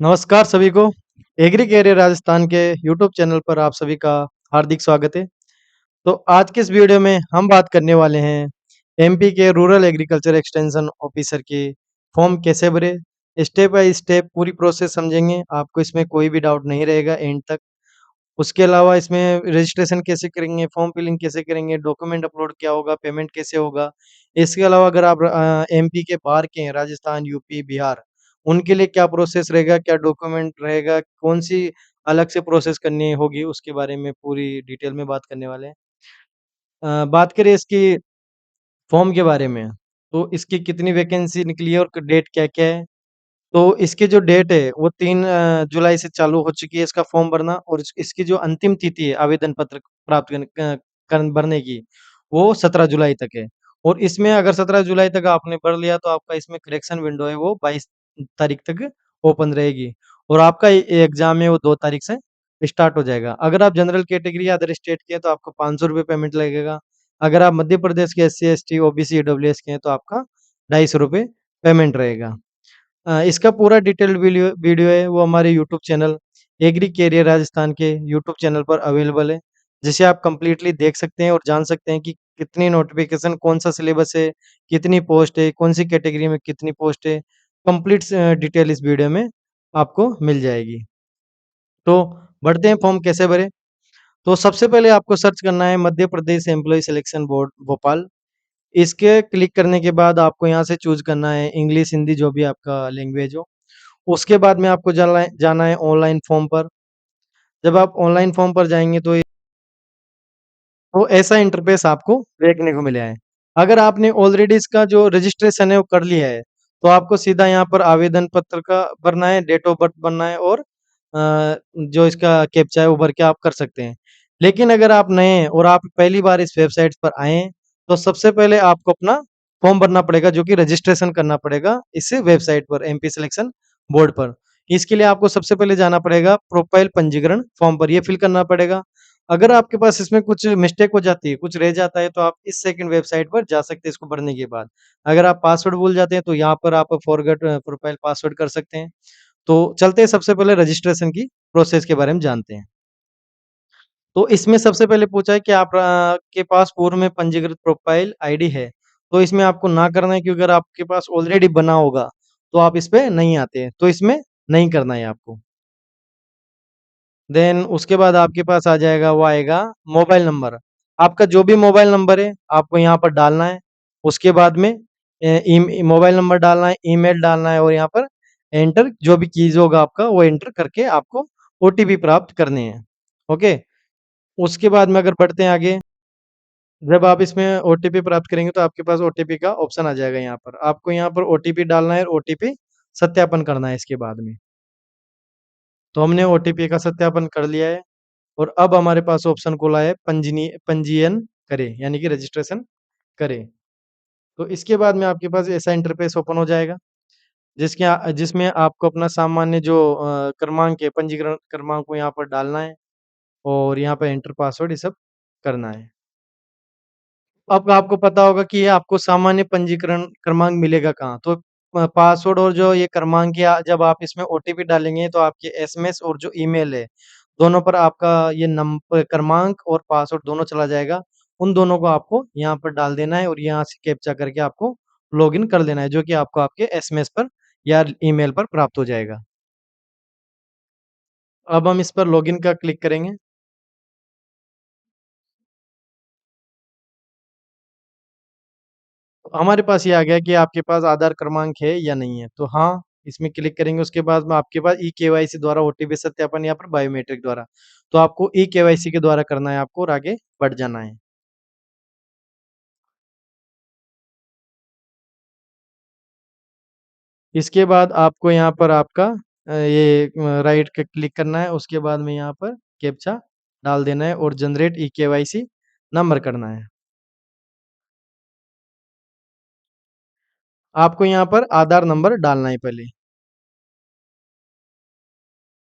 नमस्कार सभी को। एग्री कैरियर राजस्थान के यूट्यूब चैनल पर आप सभी का हार्दिक स्वागत है। तो आज के इस वीडियो में हम बात करने वाले हैं एमपी के रूरल एग्रीकल्चर एक्सटेंशन ऑफिसर के फॉर्म कैसे भरे। स्टेप बाय स्टेप पूरी प्रोसेस समझेंगे, आपको इसमें कोई भी डाउट नहीं रहेगा एंड तक। उसके अलावा इसमें रजिस्ट्रेशन कैसे करेंगे, फॉर्म फिलिंग कैसे करेंगे, डॉक्यूमेंट अपलोड क्या होगा, पेमेंट कैसे होगा। इसके अलावा अगर आप एमपी के बाहर के हैं, राजस्थान, यूपी, बिहार, उनके लिए क्या प्रोसेस रहेगा, क्या डॉक्यूमेंट रहेगा, कौन-सी अलग से प्रोसेस करनी होगी, उसके बारे में पूरी डिटेल में बात करने वाले हैं। बात करें इसकी फॉर्म के बारे में, तो इसकी कितनी वैकेंसी निकली है और डेट क्या-क्या है। तो इसकी जो डेट है वो 3 जुलाई से चालू हो चुकी है इसका फॉर्म भरना, और इसकी जो अंतिम तिथि है आवेदन पत्र प्राप्त करने भरने की, वो 17 जुलाई तक है। और इसमें अगर 17 जुलाई तक आपने भर लिया तो आपका इसमें करेक्शन विंडो है वो 22 तारीख तक ओपन रहेगी, और आपका एग्ज़ाम है वो 2 तारीख से स्टार्ट हो जाएगा। अगर आप जनरल कैटेगरी या अदर स्टेट के हैं तो आपको ₹500 पेमेंट लगेगा। अगर आप मध्य प्रदेश के एससी, एसटी, ओबीसी, ईडब्ल्यूएस के हैं तो आपका ₹250 पेमेंट रहेगा। इसका पूरा डिटेल्ड वीडियो वीडियो है वो हमारे YouTube channel agri career Rajasthan के यूट्यूब चैनल पर अवेलेबल है, जिसे आप कंप्लीटली देख सकते हैं और जान सकते हैं कि कितनी नोटिफिकेशन, कौन-सा सिलेबस है, कितनी पोस्ट है, कौन-सी कैटेगरी में कितनी पोस्ट है। कंप्लीट डिटेल इस वीडियो में आपको मिल जाएगी। तो बढ़ते हैं फॉर्म कैसे भरें। तो सबसे पहले आपको सर्च करना है Madhya Pradesh employee selection board Bhopal. इसके क्लिक करने के बाद आपको यहाँ से चूज़ करना है इंग्लिश, हिंदी, जो भी आपका लैंग्वेज हो। उसके बाद में आपको जाना है ऑनलाइन फॉर्म पर। जब आप ऑनलाइन फॉर्म पर जाएँगे तो ऐसा इंटरफ़ेस आपको देखने को मिलेगा है। अगर आपने ऑलरेडी इसका जो रजिस्ट्रेशन है वो कर लिया है, तो आपको सीधा यहाँ पर आवेदन पत्र का भरना है, डेट ऑफ बर्थ भरना है, और जो इसका कैप्चा है वो भर के आप कर सकते हैं। लेकिन अगर आप नए हैं और आप पहली बार इस वेबसाइट पर आए हैं, तो सबसे पहले आपको अपना फॉर्म भरना पड़ेगा, जो कि रजिस्ट्रेशन करना पड़ेगा इस वेबसाइट पर, एमपी सिलेक्शन बोर्ड पर। इसके लिए आपको सबसे पहले जाना पड़ेगा प्रोफ़ाइल पंजीकरण फॉर्म पर, ये फिल करना पड़ेगा। अगर आपके पास इसमें कुछ मिस्टेक हो जाती है, कुछ रह जाता है, तो आप इस सेकंड वेबसाइट पर जा सकते हैं इसको भरने के बाद। अगर आप पासवर्ड भूल जाते हैं तो यहाँ पर आप फॉरगेट प्रोफाइल पासवर्ड कर सकते हैं। तो चलते हैं सबसे पहले रजिस्ट्रेशन की प्रोसेस के बारे में जानते हैं। तो इसमें सबसे पहले पूछा है कि आप के पास पूर्व में पंजीकृत प्रोफाइल आईडी है। तो इसमें आपको ना करना है, क्योंकि अगर आपके पास ऑलरेडी बना होगा, तो आप इस पे नहीं आते हैं। तो इसमें नहीं करना है आपको। देन उसके बाद आपके पास आ जाएगा, वो आएगा मोबाइल नंबर। आपका जो भी मोबाइल नंबर है, आपको यहाँ पर डालना है। उसके बाद में मोबाइल नंबर डालना है, ईमेल डालना है, और यहाँ पर एंटर जो भी कीज़ होगा आपका, वो एंटर करके आपको ओटीपी प्राप्त करने हैं। ओके? उसके बाद में अगर बढ़ते हैं आगे, जब आप इसमें ओटीपी प्राप्त करेंगे तो आपके पास ओटीपी का ऑप्शन आ जाएगा यहाँ पर। आपको यहाँ पर ओटीपी डालना है और ओटीपी सत्यापन करना है इसके बाद में। तो हमने ओटीपी का सत्यापन कर लिया है। और अब हमारे पास ऑप्शन खुला है पंजीयन करें, यानी कि रजिस्ट्रेशन करें। तो इसके बाद में आपके पास ऐसा इंटरफ़ेस ओपन हो जाएगा, जिसमें आपको अपना सामान्य जो क्रमांक है, पंजीकरण क्रमांक को यहाँ पर डालना है, और यहाँ पे एंटर पासवर्ड ये सब करना है। अब आपको पता होगा कि ये आपको सामान्य पंजीकरण क्रमांक मिलेगा कहाँ? तो पासवर्ड और जो ये क्रमांक है, जब आप इसमें ओटीपी डालेंगे तो आपके एसएमएस और जो ईमेल है, दोनों पर आपका ये क्रमांक और पासवर्ड दोनों चला जाएगा। उन दोनों को आपको यहाँ पर डाल देना है, और यहाँ से कैप्चा करके आपको लॉगिन कर लेना है, जो कि आपको आपके एसएमएस पर या ईमेल पर प्राप्त हो जाएगा। अब हम इस पर लॉगिन का क्लिक करेंगे। हमारे पास ये आ गया कि आपके पास आधार क्रमांक है या नहीं है, तो हाँ, इसमें क्लिक करेंगे। उसके बाद में आपके पास ई-केवाईसी द्वारा ओटीपी सत्यापन या फिर बायोमेट्रिक द्वारा, तो आपको ई-केवाईसी के द्वारा करना है आपको, और आगे बढ़ जाना है। इसके बाद आपको यहाँ पर आपका राइट पे क्लिक करना है, उसके बाद में यहाँ पर कैप्चा डाल देना है और जनरेट ई-केवाईसी नंबर करना है। आपको यहाँ पर आधार नंबर डालना है पहले।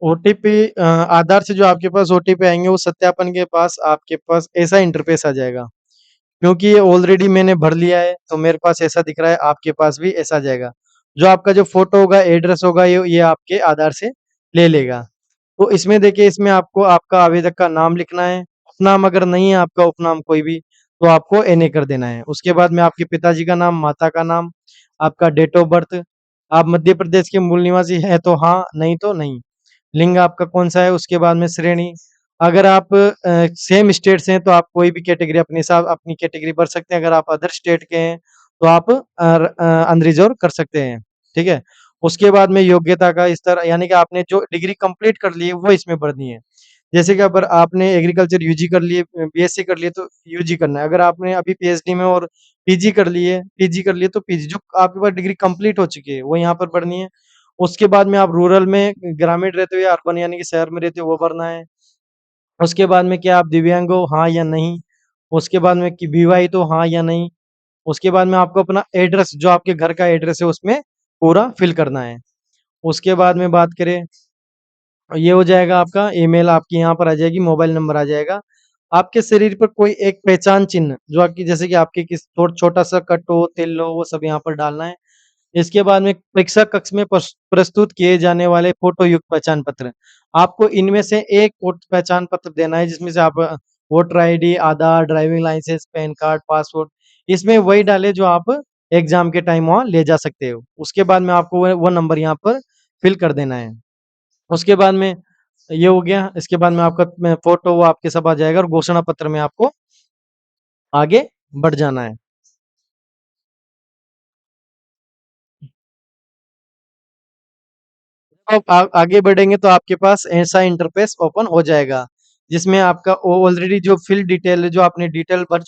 ओटीपी आधार से जो आपके पास ओटीपी आएँगे, वो सत्यापन के पास आपके पास ऐसा इंटरफ़ेस आ जाएगा। क्योंकि ये ऑलरेडी मैंने भर लिया है, तो मेरे पास ऐसा दिख रहा है, आपके पास भी ऐसा आ जाएगा। जो आपका जो फ़ोटो होगा, एड्रेस होगा, ये आपके आधार से ले लेगा। तो इसमें देखिए, इसमें आपको आपका आवेदक का नाम लिखना है, उपनाम अगर नहीं है आपका उपनाम कोई भी, तो आपको एनए कर देना है। उसके बाद में आपके पिताजी का नाम, माता का नाम, आपका डेट ऑफ बर्थ, आप मध्य प्रदेश के मूल निवासी हैं तो हाँ, नहीं तो नहीं। लिंग आपका कौन-सा है, उसके बाद में श्रेणी, अगर आप सेम स्टेट से हैं तो आप कोई भी कैटेगरी अपने हिसाब अपनी कैटेगरी भर सकते हैं। अगर आप अदर स्टेट के हैं तो आप अनरिज़र्व कर सकते हैं, ठीक है? उसके बाद में योग्यता का स्तर, यानी कि आपने जो डिग्री कंप्लीट कर ली है वो इसमें भरनी है। जैसे कि अगर आपने एग्रीकल्चर यूजी कर लिए, बीएससी कर लिए तो यूजी करना है। अगर आपने अभी पीएचडी में और पीजी कर लिए तो पीजी, जो आपके पास डिग्री कंप्लीट हो चुकी है वो यहाँ पर भरनी है। उसके बाद में आप रूरल में ग्रामीण रहते हो या अर्बन यानी कि शहर में रहते हो वो भरना है। उसके बाद में क्या आप दिव्यांग हो? हाँ या नहीं? उसके बाद में कि विवाहित हो? हाँ या नहीं? उसके बाद में आपको अपना एड्रेस, जो आपके घर का एड्रेस है उसमें पूरा फिल करना है। उसके बाद में बात करें, ये हो जाएगा आपका ईमेल, आपकी यहाँ पर आ जाएगी, मोबाइल नंबर आ जाएगा। आपके शरीर पर कोई एक पहचान चिन्ह जो आपकी, जैसे कि आपके किस छोटा-सा कट हो, तिल हो, वो सब यहाँ पर डालना है। इसके बाद में परीक्षा कक्ष में प्रस्तुत किए जाने वाले फ़ोटो युक्त पहचान पत्र। आपको इनमें से एक पहचान पत्र देना है जिसमें से आप voter ID, Aadhaar, driving licence, PAN card, passport, इसमें वही डालें जो आप एग्ज़ाम के टाइम वहाँ ले जा सकते हो। उसके बाद में आपको वो नंबर यहाँ पर फ़िल कर देना है। उसके बाद में ये हो गया, इसके बाद में आपका फ़ोटो वो आपके सब आ जाएगा और घोषणा पत्र में आपको आगे बढ़ जाना है। आप आगे बढ़ेंगे तो आपके पास ऐसा इंटरफ़ेस ओपन हो जाएगा, जिसमें आपका ऑलरेडी जो फ़िल डिटेल है, जो आपने डिटेल भर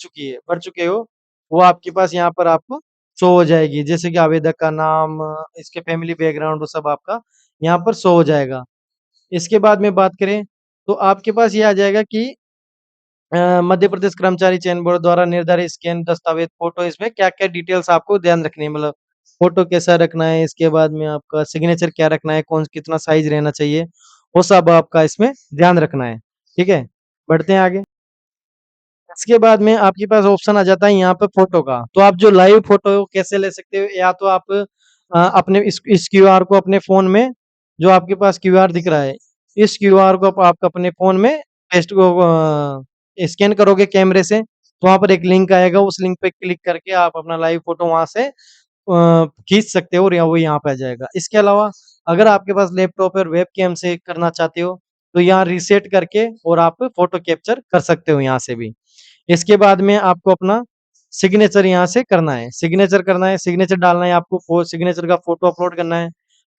चुके हो, वो आपके पास यहाँ पर आपको शो हो जाएगी। जैसे कि आवेदक का नाम, इसके फैमिली बैकग्राउंड, वो सब आपका यहाँ पर शो हो जाएगा। इसके बाद में बात करें, तो आपके पास ये आ जाएगा कि मध्य प्रदेश कर्मचारी चयन बोर्ड द्वारा निर्धारित स्कैन दस्तावेज़ फ़ोटो, इसमें क्या-क्या डिटेल्स आपको ध्यान रखनी है, मतलब फ़ोटो कैसा रखना है, इसके बाद में आपका सिग्नेचर क्या रखना है, कौन कितना साइज़ रहना चाहिए, वो सब आपका इसमें ध्यान रखना है, ठीक है? बढ़ते हैं आगे। इसके बाद में आपके पास ऑप्शन आ जाता है यहाँ पे फ़ोटो का, तो आप जो लाइव फ़ोटो कैसे ले सकते हो, या तो आप अपने इस क्यूआर को अपने फ़ोन में, जो आपके पास क्यूआर दिख रहा है, इस क्यूआर को आप अपने फ़ोन में पेस्ट स्कैन करोगे कैमरे से, तो वहाँ पर एक लिंक आएगा, उस लिंक पे क्लिक करके आप अपना लाइव फ़ोटो वहाँ से खींच सकते हो और या वो यहाँ पे आ जाएगा। इसके अलावा अगर आपके पास लैपटॉप और वेबकैम से करना चाहते हो, तो यहाँ रीसेट करके और आप फ़ोटो कैप्चर कर सकते हो यहाँ से भी। इसके बाद में आपको अपना सिग्नेचर यहाँ से करना है, सिग्नेचर डालना है आपको, सिग्नेचर का फ़ोटो अपलोड करना है।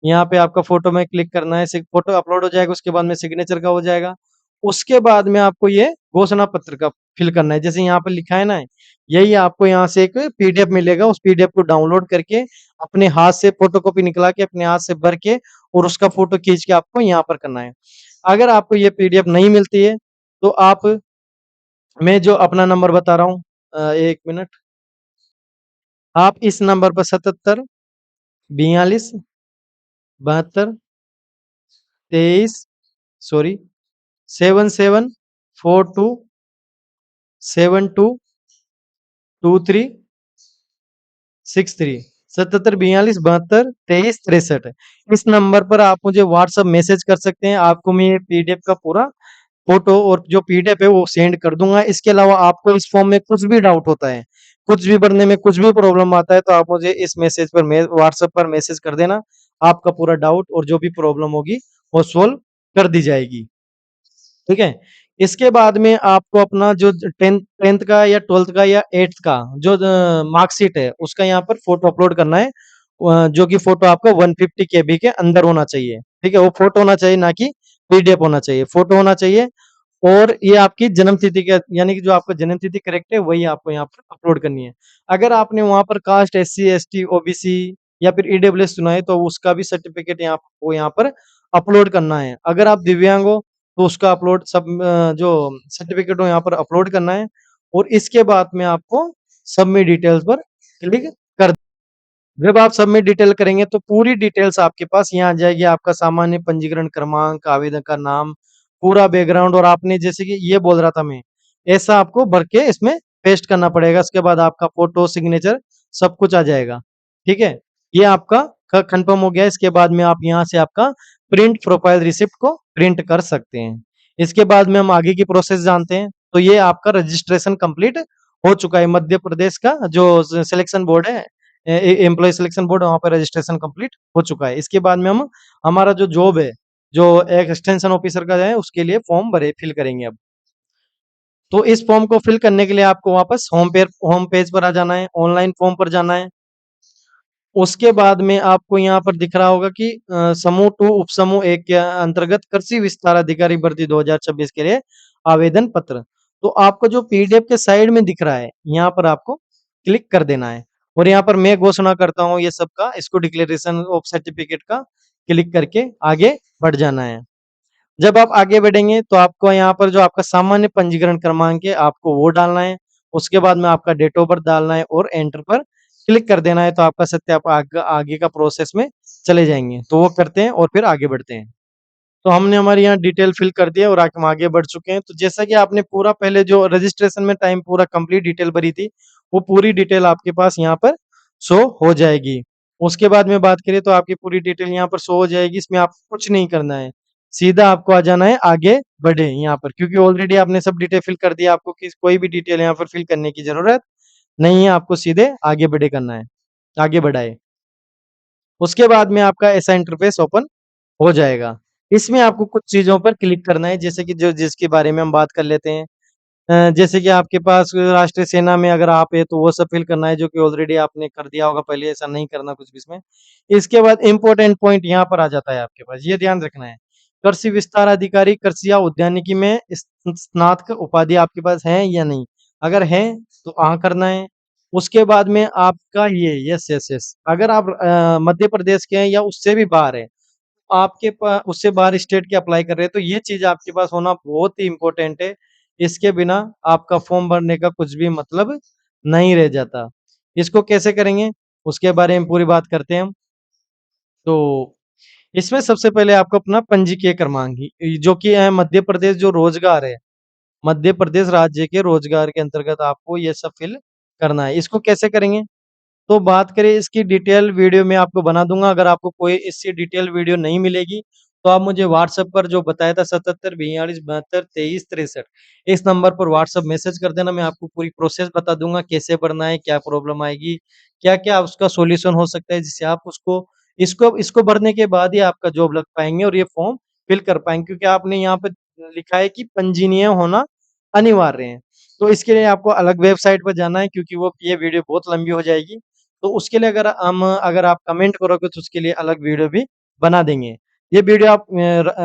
यहाँ पे आपका फ़ोटो में क्लिक करना है, फ़ोटो अपलोड हो जाएगा, उसके बाद में सिग्नेचर का हो जाएगा। उसके बाद में आपको ये घोषणा पत्र का फिल करना है, जैसे यहाँ पे लिखा है ना, यही आपको यहाँ से एक पीडीएफ मिलेगा, उस पीडीएफ को डाउनलोड करके अपने हाथ से फ़ोटोकॉपी निकला के अपने हाथ से भर के और उसका फ़ोटो खींच के आपको यहाँ पर करना है। अगर आपको ये पीडीएफ नहीं मिलती है, तो आप, मैं जो अपना नंबर बता रहा हूँ, 1 मिनट, आप इस नंबर पर 77 42 72 23 सॉरी 7742 72 23 63 77 42 72 23 63, इस नंबर पर आप मुझे व्हाट्सएप मैसेज कर सकते हैं। आपको मैं ये पीडीएफ का पूरा फ़ोटो और जो पीडीएफ है वो सेंड कर दूँगा। इसके अलावा आपको इस फॉर्म में कुछ भी डाउट होता है, कुछ भी भरने में कुछ भी प्रॉब्लम आता है, तो आप मुझे इस मैसेज पर व्हाट्सएप पर मैसेज कर देना। आपका पूरा डाउट और जो भी प्रॉब्लम होगी वो सॉल्व कर दी जाएगी। ठीक है? इसके बाद में आपको अपना जो 10th का या 12th का या 8th का जो मार्कशीट है, उसका यहाँ पर फ़ोटो अपलोड करना है। जो कि फ़ोटो आपका 150 केबी के अंदर होना चाहिए। ठीक है? वो फ़ोटो होना चाहिए, ना कि पीडीएफ होना चाहिए। फ़ोटो होना चाहिए और ये आपकी जन्म तिथि का, यानी कि जो आपका जन्म तिथि करेक्ट है, वही आपको यहाँ पर अपलोड करनी है। अगर आपने वहाँ पर कास्ट, एससी, एसटी, ओबीसी या फिर ईडब्ल्यूएस चुना है, तो उसका भी सर्टिफ़िकेट यहाँ पर अपलोड करना है। अगर आप दिव्यांग हो, तो उसका अपलोड जो सर्टिफ़िकेट हो यहाँ पर अपलोड करना है और इसके बाद में आपको सबमिट डिटेल्स पर क्लिक कर, जब आप सबमिट डिटेल करेंगे तो पूरी डिटेल्स आपके पास यहाँ आ जाएगी। आपका सामान्य पंजीकरण क्रमांक, आवेदक का नाम, पूरा बैकग्राउंड, और आपने जैसे कि ये बोल रहा था मैं, ऐसा आपको भर के इसमें पेस्ट करना पड़ेगा। इसके बाद आपका फ़ोटो, सिग्नेचर सब कुछ आ जाएगा। ठीक है? ये आपका कंफर्म हो गया, इसके बाद में आप यहाँ से आपका प्रिंट प्रोफाइल रिसिप्ट को प्रिंट कर सकते हैं। इसके बाद में हम आगे की प्रोसेस जानते हैं। तो ये आपका रजिस्ट्रेशन कंप्लीट हो चुका है। मध्य प्रदेश का जो सिलेक्शन बोर्ड है, एम्प्लॉय सिलेक्शन बोर्ड, वहाँ पर रजिस्ट्रेशन कंप्लीट हो चुका है। इसके बाद में हम हमारा जो जॉब है, जो एक एक्सटेंशन ऑफिसर का है, उसके लिए फॉर्म भरे फिल करेंगे अब। तो इस फॉर्म को फिल करने के लिए आपको वापस होम पेज पर आ जाना है, ऑनलाइन फॉर्म पर जाना है। उसके बाद में आपको यहाँ पर दिख रहा होगा कि समूह 2 उपसमूह 1 के अंतर्गत कृषि विस्तार अधिकारी भर्ती 2026 के लिए आवेदन पत्र। तो आपको जो पीडीएफ के साइड में दिख रहा है, यहाँ पर आपको क्लिक कर देना है और यहाँ पर मैं घोषणा करता हूँ ये सबका, इसको डिक्लेरेशन ऑफ सर्टिफिकेट का क्लिक करके आगे बढ़ जाना है। जब आप आगे बढ़ेंगे तो आपको यहाँ पर जो आपका सामान्य पंजीकरण क्रमांक है, आपको वो डालना है। उसके बाद में आपका डेट ऑफ बर्थ डालना है और एंटर पर क्लिक कर देना है। तो आपका आगे का प्रोसेस में चले जाएंगे। तो वो करते हैं और फिर आगे बढ़ते हैं। तो हमने हमारे यहाँ डिटेल फिल कर दिया और हम आगे बढ़ चुके हैं। तो जैसा कि आपने पूरा पहले जो रजिस्ट्रेशन में टाइम पूरा कंप्लीट डिटेल भरी थी, वो पूरी डिटेल आपके पास यहाँ पर शो हो जाएगी। उसके बाद में बात करें तो आपकी पूरी डिटेल यहाँ पर शो हो जाएगी। इसमें आपको कुछ नहीं करना है, सीधा आपको आ जाना है आगे बढ़े यहाँ पर, क्योंकि ऑलरेडी आपने सब डिटेल फिल कर दिया। आपको कोई भी डिटेल यहाँ पर फिल करने की जरूरत नहीं है, आपको सीधे आगे बढ़े करना है, आगे बढ़ाए। उसके बाद में आपका ऐसा इंटरफेस ओपन हो जाएगा। इसमें आपको कुछ चीज़ों पर क्लिक करना है, जैसे कि जो जिसके बारे में हम बात कर लेते हैं। जैसे कि आपके पास राष्ट्रीय सेना में अगर आप है तो वो सब फिल करना है, जो कि ऑलरेडी आपने कर दिया होगा पहले, ऐसा नहीं करना कुछ भी इसमें। इसके बाद इम्पोर्टेंट पॉइंट यहाँ पर आ जाता है आपके पास, ये ध्यान रखना है। कृषि विस्तार अधिकारी कृषि या उद्यानिकी में स्नातक उपाधि आपके पास है या नहीं? अगर है तो हाँ करना है। उसके बाद में आपका ये यस यस यस, अगर आप मध्य प्रदेश के हैं या उससे भी बाहर है, आपके पा उससे बाहर स्टेट के अप्लाई कर रहे हैं, तो ये चीज़ आपके पास होना बहुत ही इम्पोर्टेंट है। इसके बिना आपका फॉर्म भरने का कुछ भी मतलब नहीं रह जाता। इसको कैसे करेंगे, उसके बारे में पूरी बात करते हैं हम। तो इसमें सबसे पहले आपको अपना पंजीकीय क्रमांक जो कि है मध्य प्रदेश जो रोजगार है, मध्य प्रदेश राज्य के रोजगार के अंतर्गत आपको ये सब फिल करना है। इसको कैसे करेंगे? तो बात करें इसकी डिटेल वीडियो मैं आपको बना दूँगा। अगर आपको कोई इससे डिटेल वीडियो नहीं मिलेगी, तो आप मुझे व्हाट्सएप पर जो बताया था 77 42 72 23 63 इस नंबर पर व्हाट्सएप मैसेज कर देना। मैं आपको पूरी प्रोसेस बता दूँगा, कैसे भरना है, क्या प्रॉब्लम आएगी, क्या-क्या उसका सॉल्यूशन हो सकता है, जिससे आप उसको इसको इसको भरने के बाद ही आपका जॉब लग पाएँगे और ये फॉर्म फिल कर पाएँगे, क्योंकि आपने यहाँ पे लिखा है कि पंजीयन होना अनिवार्य है। तो इसके लिए आपको अलग वेबसाइट पर जाना है, क्योंकि वो ये वीडियो बहुत लंबी हो जाएगी। तो उसके लिए अगर आप कमेंट करोगे तो उसके लिए अलग वीडियो भी बना देंगे। ये वीडियो आप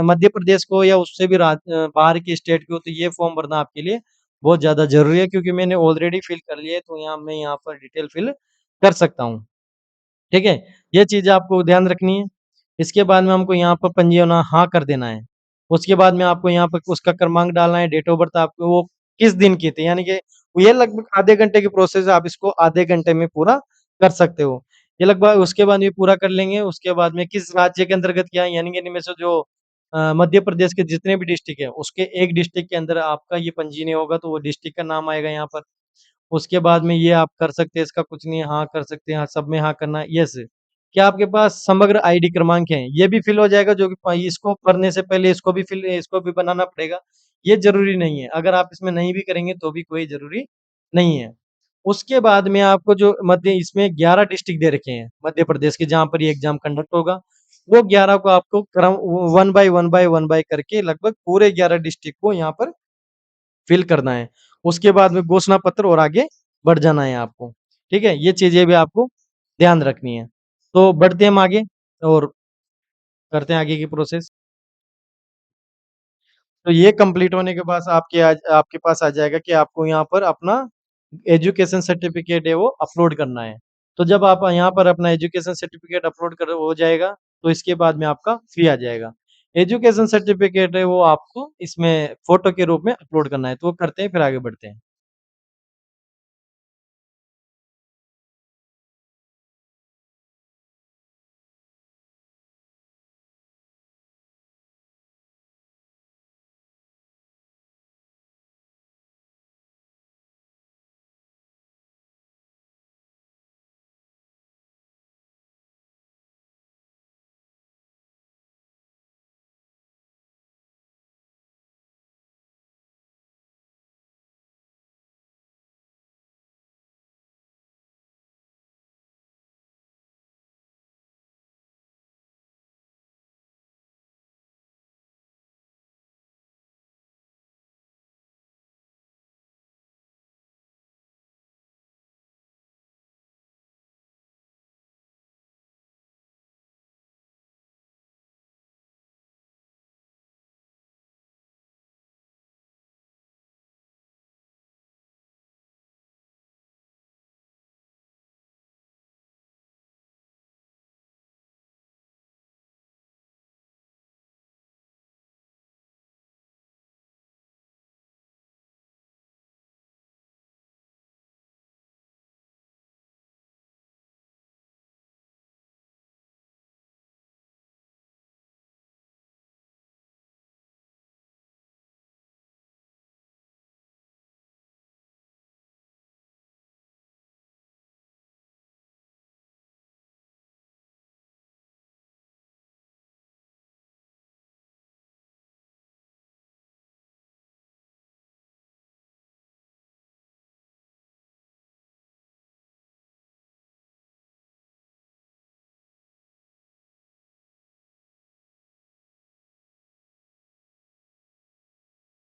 मध्य प्रदेश को या उससे भी बाहर के स्टेट के हो, तो ये फॉर्म भरना आपके लिए बहुत ज़्यादा ज़रूरी है, क्योंकि मैंने ऑलरेडी फिल कर लिया है, तो मैं यहाँ पर डिटेल फिल कर सकता हूँ। ठीक है? ये चीज़ आपको ध्यान रखनी है। इसके बाद में हमको यहाँ पर पंजीयन हाँ कर देना है। उसके बाद में आपको यहाँ पर उसका क्रमांक डालना है, डेट ऑफ बर्थ आपको वो किस दिन की थी, यानी कि ये लगभग आधे घंटे की प्रोसेस है, आप इसको आधे घंटे में पूरा कर सकते हो। ये लगभग उसके बाद ये पूरा कर लेंगे, उसके बाद में किस राज्य के अंतर्गत क्या है, यानी कि इनमें से जो मध्य प्रदेश के जितने भी डिस्ट्रिक्ट है, उसके एक डिस्ट्रिक्ट के अंदर आपका ये पंजीयन होगा, तो वो डिस्ट्रिक्ट का नाम आएगा यहाँ पर। उसके बाद में ये आप कर सकते हैं, इसका कुछ नहीं है, हाँ कर सकते हैं, हाँ, सब में हाँ करना है, यस। क्या आपके पास समग्र आईडी क्रमांक है? ये भी फिल हो जाएगा, जो कि इसको भरने से पहले इसको भी बनाना पड़ेगा। ये ज़रूरी नहीं है, अगर आप इसमें नहीं भी करेंगे तो भी कोई ज़रूरी नहीं है। उसके बाद में आपको जो मध्य इसमें 11 डिस्ट्रिक्ट दे रखे हैं, मध्य प्रदेश के, जहाँ पर ये एग्ज़ाम कंडक्ट होगा। वो 11 को आपको क्रम 1 बाय करके लगभग पूरे 11 डिस्ट्रिक्ट को यहाँ पर फिल करना है। उसके बाद में घोषणा पत्र और आगे बढ़ जाना है आपको। ठीक है? ये चीज़ें भी आपको ध्यान रखनी है। तो बढ़ते हैं हम आगे और करते हैं आगे की प्रोसेस। तो ये कंप्लीट होने के बाद आपके पास आ जाएगा कि आपको यहाँ पर अपना एजुकेशन सर्टिफिकेट है वो अपलोड करना है। तो जब आप यहाँ पर अपना एजुकेशन सर्टिफिकेट अपलोड कर हो जाएगा, तो इसके बाद में आपका फी आ जाएगा। एजुकेशन सर्टिफिकेट है वो आपको इसमें फ़ोटो के रूप में अपलोड करना है। तो वो करते हैं, फिर आगे बढ़ते हैं।